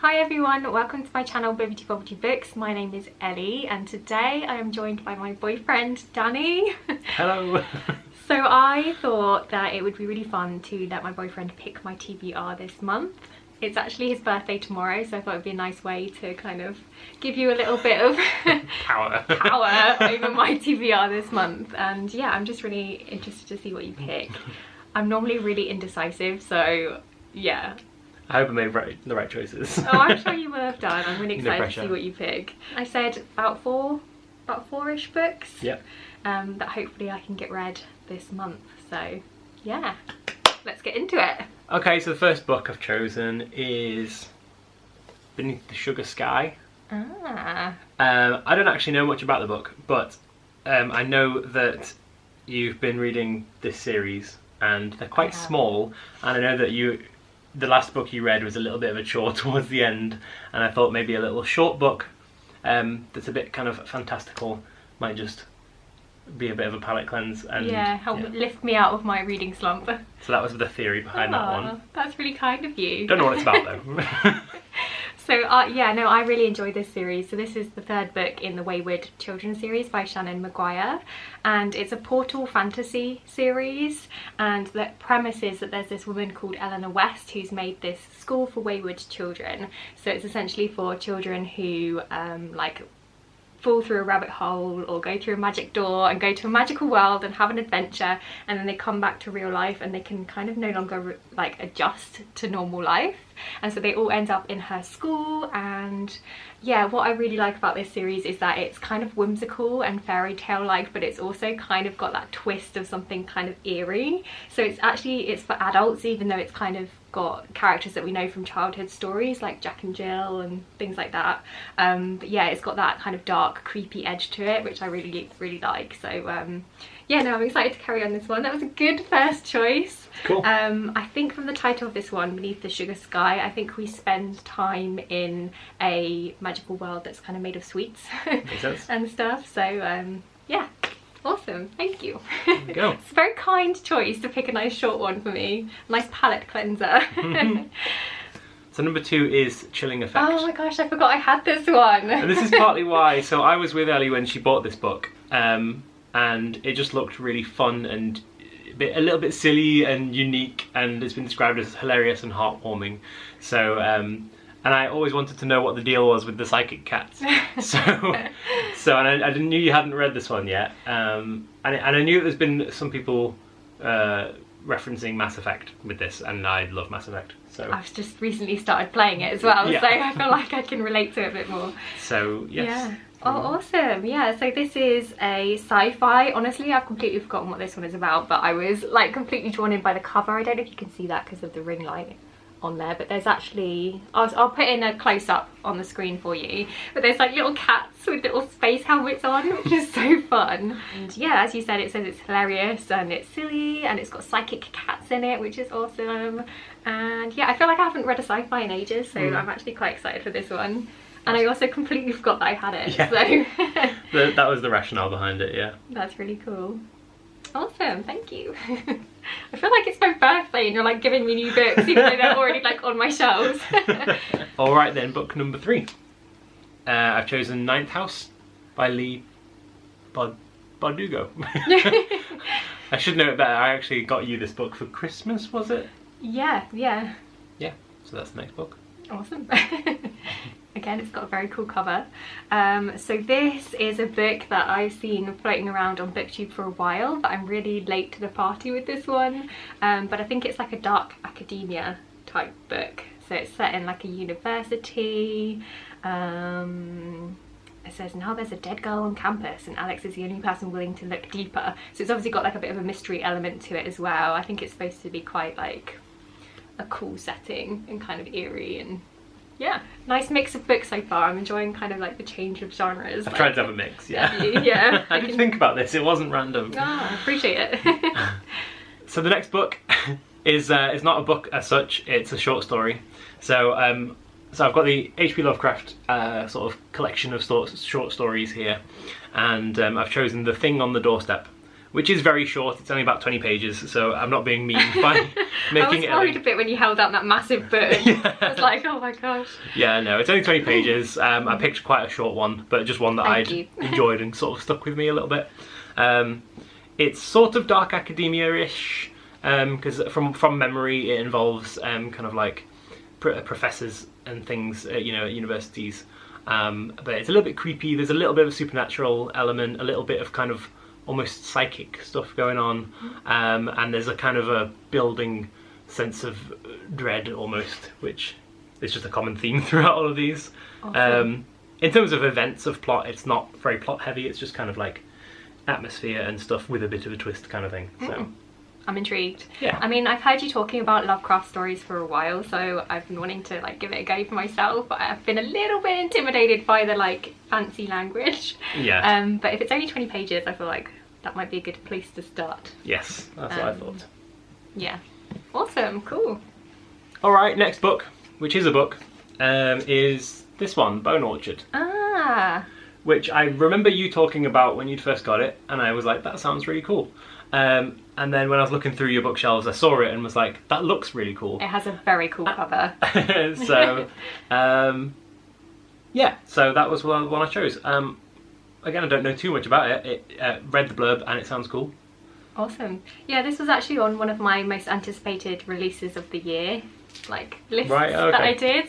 Hi everyone, welcome to my channel Bibbidi Bobbidi Books. My name is Ellie and today I am joined by my boyfriend Danny. Hello. So I thought that it would be really fun to let my boyfriend pick my TBR this month. It's actually his birthday tomorrow, so I thought it would be a nice way to kind of give you a little bit of power over my TBR this month. And yeah, I'm just really interested to see what you pick. I'm normally really indecisive, so yeah. I hope I made the right choices. Oh, I'm sure you will have done. I'm really excited to see what you pick. I said about four-ish books. Yep. That hopefully I can get read this month. So yeah, let's get into it. Okay, so the first book I've chosen is Beneath the Sugar Sky. Ah. I don't actually know much about the book, but I know that you've been reading this series and they're quite small, and I know that the last book you read was a little bit of a chore towards the end, and I thought maybe a little short book that's a bit kind of fantastical might just be a bit of a palate cleanse and help lift me out of my reading slump. So that was the theory behind that one. That's really kind of you. Don't know what it's about though. So yeah, no, I really enjoyed this series. So this is the third book in the Wayward Children series by Shannon Maguire, and it's a portal fantasy series, and the premise is that there's this woman called Eleanor West who's made this school for wayward children. So it's essentially for children who like fall through a rabbit hole or go through a magic door and go to a magical world and have an adventure, and then they come back to real life and they can kind of no longer like adjust to normal life, and so they all end up in her school. And yeah, what I really like about this series is that it's kind of whimsical and fairy tale like, but it's also kind of got that twist of something kind of eerie. So it's for adults, even though it's kind of got characters that we know from childhood stories like Jack and Jill and things like that, but yeah, it's got that kind of dark creepy edge to it, which I really like. So yeah, no, I'm excited to carry on this one. That was a good first choice. Cool. I think from the title of this one, Beneath the Sugar Sky, I think we spend time in a magical world that's kind of made of sweets and stuff. So yeah, awesome, thank you. There you go. It's a very kind choice to pick a nice short one for me. Nice palate cleanser. So number 2 is Chilling Effect. Oh my gosh, I forgot I had this one. And this is partly why. So I was with Ellie when she bought this book, and it just looked really fun and a little bit silly and unique, and it's been described as hilarious and heartwarming. So and I always wanted to know what the deal was with the psychic cats. So and I knew you hadn't read this one yet, and I knew there's been some people referencing Mass Effect with this, and I love Mass Effect. So I've just recently started playing it as well, so I feel like I can relate to it a bit more. So yes. Yeah. Oh, awesome. Yeah, so this is a sci-fi. Honestly, I've completely forgotten what this one is about, but I was like completely drawn in by the cover. I don't know if you can see that because of the ring light on there, but there's actually, I'll put in a close-up on the screen for you, but there's like little cats with little space helmets on, which is so fun. And yeah, as you said, it says it's hilarious and it's silly and it's got psychic cats in it, which is awesome. And yeah, I feel like I haven't read a sci-fi in ages, so I'm actually quite excited for this one. And I also completely forgot that I had it, so that was the rationale behind it. Yeah, that's really cool. Awesome, thank you. I feel like it's my birthday and you're like giving me new books even though they're already like on my shelves. Alright then, book number 3. I've chosen Ninth House by Lee Bardugo. I should know it better. I actually got you this book for Christmas, was it? Yeah. Yeah, so that's the next book. Awesome. Again, it's got a very cool cover. So this is a book that I've seen floating around on BookTube for a while, but I'm really late to the party with this one. But I think it's like a dark academia type book. So it's set in like a university. It says, now there's a dead girl on campus and Alex is the only person willing to look deeper. So it's obviously got like a bit of a mystery element to it as well. I think it's supposed to be quite like a cool setting and kind of eerie, and yeah, nice mix of books so far. I'm enjoying kind of like the change of genres. I've tried to have a mix, yeah. Yeah. I did think about this, it wasn't random. I appreciate it. So the next book is not a book as such, it's a short story. So I've got the H.P. Lovecraft sort of collection of short stories here, and I've chosen The Thing on the Doorstep, which is very short. It's only about 20 pages, so I'm not being mean by making it. I was worried a bit when you held out that massive book. Yeah. I was like, oh my gosh. Yeah, no, it's only 20 pages. I picked quite a short one, but just one that Thank I'd you. enjoyed and sort of stuck with me a little bit. It's sort of dark academia-ish, because from memory it involves kind of like professors and things, you know, at universities. But it's a little bit creepy. There's a little bit of a supernatural element, a little bit of kind of almost psychic stuff going on, and there's a kind of a building sense of dread almost, which is just a common theme throughout all of these. Awesome. In terms of events of plot, it's not very plot heavy. It's just kind of like atmosphere and stuff with a bit of a twist kind of thing. So I'm intrigued. Yeah. I mean, I've heard you talking about Lovecraft stories for a while, so I've been wanting to like give it a go for myself, but I've been a little bit intimidated by the like fancy language. Yeah. But if it's only 20 pages, I feel like that might be a good place to start. Yes, that's what I thought. Yeah. Awesome, cool. Alright, next book, which is a book, is this one, Bone Orchard. Ah. Which I remember you talking about when you'd first got it, and I was like, that sounds really cool. And then when I was looking through your bookshelves, I saw it and was like, that looks really cool. It has a very cool cover. So, yeah, so that was the one I chose. Again, I don't know too much about it. Read the blurb and it sounds cool. Awesome. Yeah, this was actually on one of my most anticipated releases of the year, like lists that I did,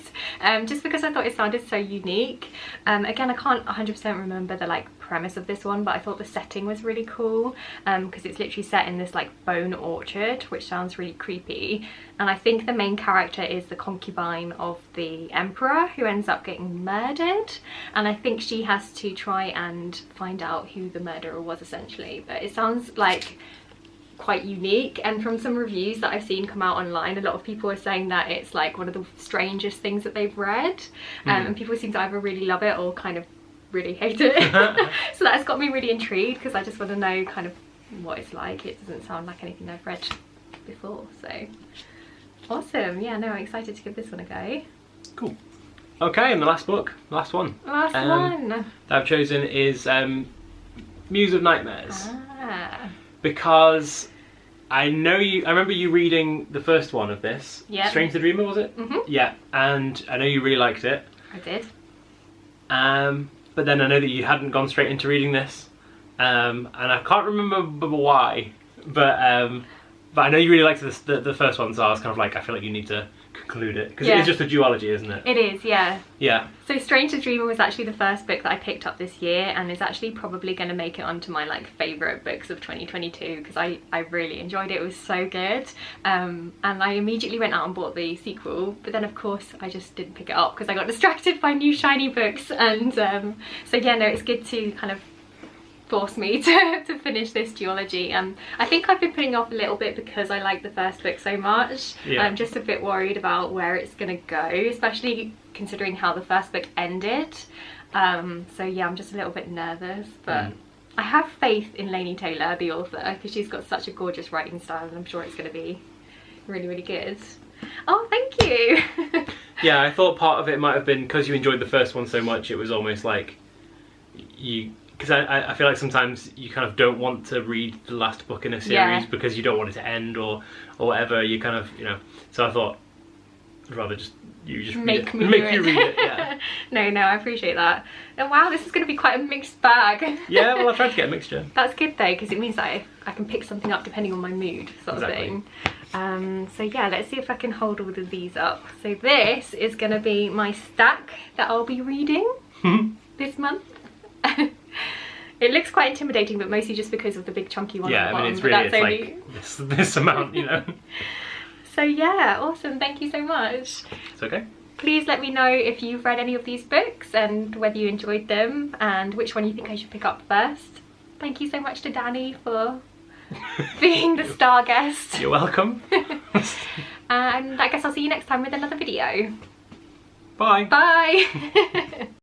just because I thought it sounded so unique. Again, I can't 100% remember the like premise of this one, but I thought the setting was really cool, because it's literally set in this like bone orchard, which sounds really creepy. And I think the main character is the concubine of the emperor who ends up getting murdered, and I think she has to try and find out who the murderer was essentially. But it sounds like quite unique, and from some reviews that I've seen come out online, a lot of people are saying that it's like one of the strangest things that they've read, and people seem to either really love it or kind of really hate it. So that's got me really intrigued, because I just want to know kind of what it's like. It doesn't sound like anything I've read before, so awesome. Yeah, no, I'm excited to give this one a go. Cool. Okay, and the last book, last one that I've chosen is Muse of Nightmares. Because I remember you reading the first one of this. Yeah. Strange the Dreamer, was it? Yeah, and I know you really liked it. I did. But then I know that you hadn't gone straight into reading this, and I can't remember why, but I know you really liked the first one, so I was kind of like, I feel like you need to conclude it, because it is just a duology, isn't it? It is, yeah. Yeah. So Strange the Dreamer was actually the first book that I picked up this year, and is actually probably going to make it onto my like favourite books of 2022, because I really enjoyed it. It was so good, and I immediately went out and bought the sequel, but then of course I just didn't pick it up because I got distracted by new shiny books, and so yeah, no, it's good to kind of force me to finish this duology. I think I've been putting off a little bit because I like the first book so much. Yeah. I'm just a bit worried about where it's gonna go, especially considering how the first book ended. So yeah, I'm just a little bit nervous, but I have faith in Laini Taylor, the author, because she's got such a gorgeous writing style, and I'm sure it's gonna be really, really good. Oh, thank you. Yeah, I thought part of it might have been because you enjoyed the first one so much, it was almost like because I feel like sometimes you kind of don't want to read the last book in a series because you don't want it to end or whatever. You kind of, you know. So I thought I'd rather just make you read it. Yeah. No, I appreciate that. And wow, this is going to be quite a mixed bag. Yeah, well, I tried to get a mixture. That's good though, because it means that I can pick something up depending on my mood, sort of thing. So yeah, let's see if I can hold all of these up. So this is going to be my stack that I'll be reading this month. It looks quite intimidating, but mostly just because of the big chunky one at the bottom. Yeah, I mean, it's like this amount, you know. So yeah, awesome, thank you so much. It's okay. Please let me know if you've read any of these books and whether you enjoyed them and which one you think I should pick up first. Thank you so much to Danny for being the star guest. You're welcome. And I guess I'll see you next time with another video. Bye. Bye.